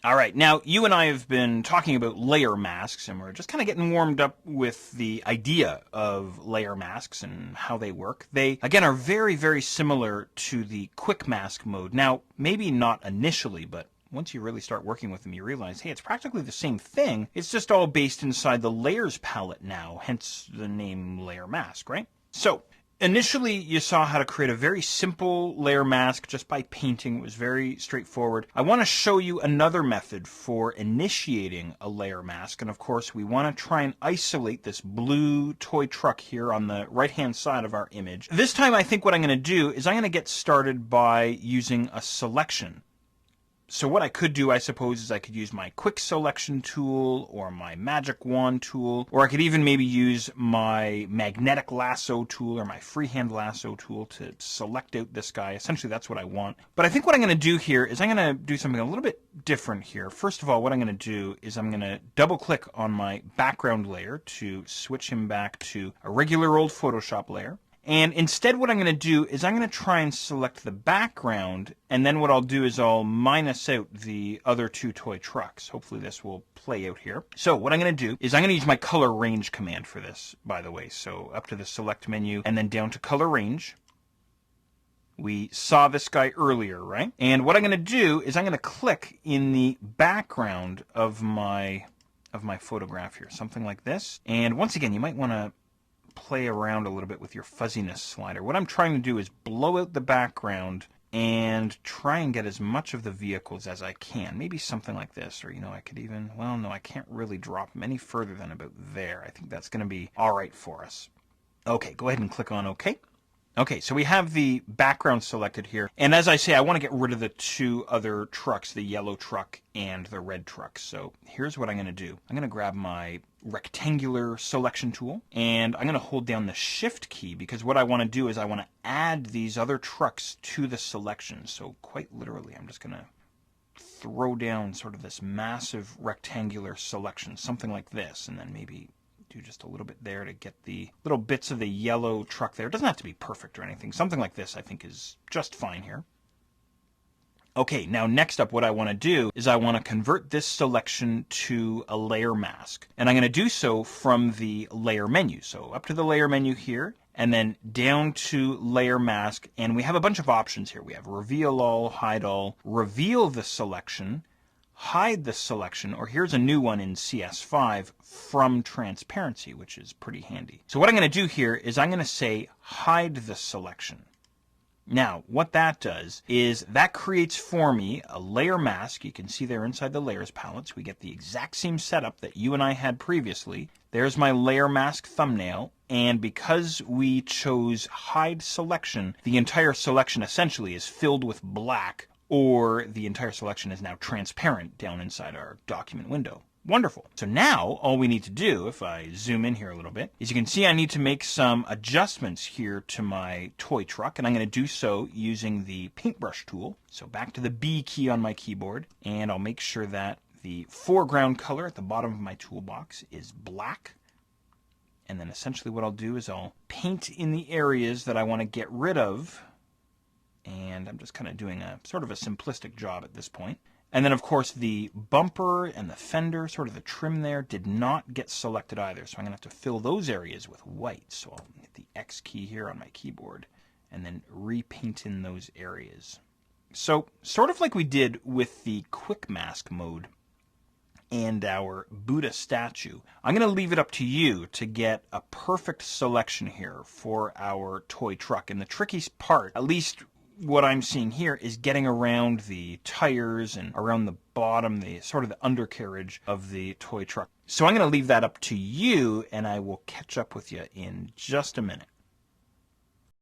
All right, now you and I have been talking about layer masks, and we're just kind of getting warmed up with the idea of layer masks and how they work. They, again, are very, very similar to the quick mask mode. Now, maybe not initially, but once you really start working with them, you realize, hey, it's practically the same thing. It's just all based inside the layers palette now, hence the name layer mask, right? So, initially, you saw how to create a very simple layer mask just by painting. It was very straightforward. I want to show you another method for initiating a layer mask. And of course, we want to try and isolate this blue toy truck here on the right-hand side of our image. This time, I think what I'm going to do is I'm going to get started by using a selection. So what I could do, I suppose, is I could use my quick selection tool or my magic wand tool, or I could even maybe use my magnetic lasso tool or my freehand lasso tool to select out this guy. Essentially, that's what I want. But I think what I'm going to do here is I'm going to do something a little bit different here. First of all, what I'm going to do is I'm going to double click on my background layer to switch him back to a regular old Photoshop layer. And instead what I'm going to do is I'm going to try and select the background, and then what I'll do is I'll minus out the other two toy trucks. Hopefully this will play out here. So what I'm going to do is I'm going to use my color range command for this, by the way. So up to the select menu and then down to color range. We saw this guy earlier, right? And what I'm going to do is I'm going to click in the background of my photograph here, something like this. And once again, you might want to play around a little bit with your fuzziness slider. What I'm trying to do is blow out the background and try and get as much of the vehicles as I can. Maybe something like this, or I could even, well, no, I can't really drop them any further than about there. I think that's going to be all right for us. Okay, go ahead and click on OK. Okay, so we have the background selected here. And as I say, I want to get rid of the two other trucks, the yellow truck and the red truck. So here's what I'm going to do. I'm going to grab my rectangular selection tool, and I'm going to hold down the Shift key, because what I want to do is I want to add these other trucks to the selection. So quite literally, I'm just going to throw down sort of this massive rectangular selection, something like this, and then maybe do just a little bit there to get the little bits of the yellow truck there. It doesn't have to be perfect or anything. Something like this I think is just fine here. Okay, now next up what I want to do is I want to convert this selection to a layer mask. And I'm going to do so from the layer menu. So up to the layer menu here, and then down to layer mask. And we have a bunch of options here. We have reveal all, hide all, reveal the selection, hide the selection, or here's a new one in CS5, from transparency, which is pretty handy. So what I'm going to do here is I'm going to say hide the selection. Now, what that does is that creates for me a layer mask. You can see there inside the layers palette. So we get the exact same setup that you and I had previously. There's my layer mask thumbnail. And because we chose hide selection, the entire selection essentially is filled with black, or the entire selection is now transparent down inside our document window. Wonderful. So now all we need to do, if I zoom in here a little bit, is you can see I need to make some adjustments here to my toy truck, and I'm going to do so using the paintbrush tool. So back to the B key on my keyboard, and I'll make sure that the foreground color at the bottom of my toolbox is black. And then essentially what I'll do is I'll paint in the areas that I want to get rid of. And I'm just kind of doing a sort of a simplistic job at this point. And then, of course, the bumper and the fender, sort of the trim there, did not get selected either. So I'm going to have to fill those areas with white. So I'll hit the X key here on my keyboard and then repaint in those areas. So sort of like we did with the quick mask mode and our Buddha statue, I'm going to leave it up to you to get a perfect selection here for our toy truck. And the trickiest part, at least what I'm seeing here, is getting around the tires and around the bottom, the sort of the undercarriage of the toy truck. So I'm going to leave that up to you, and I will catch up with you in just a minute.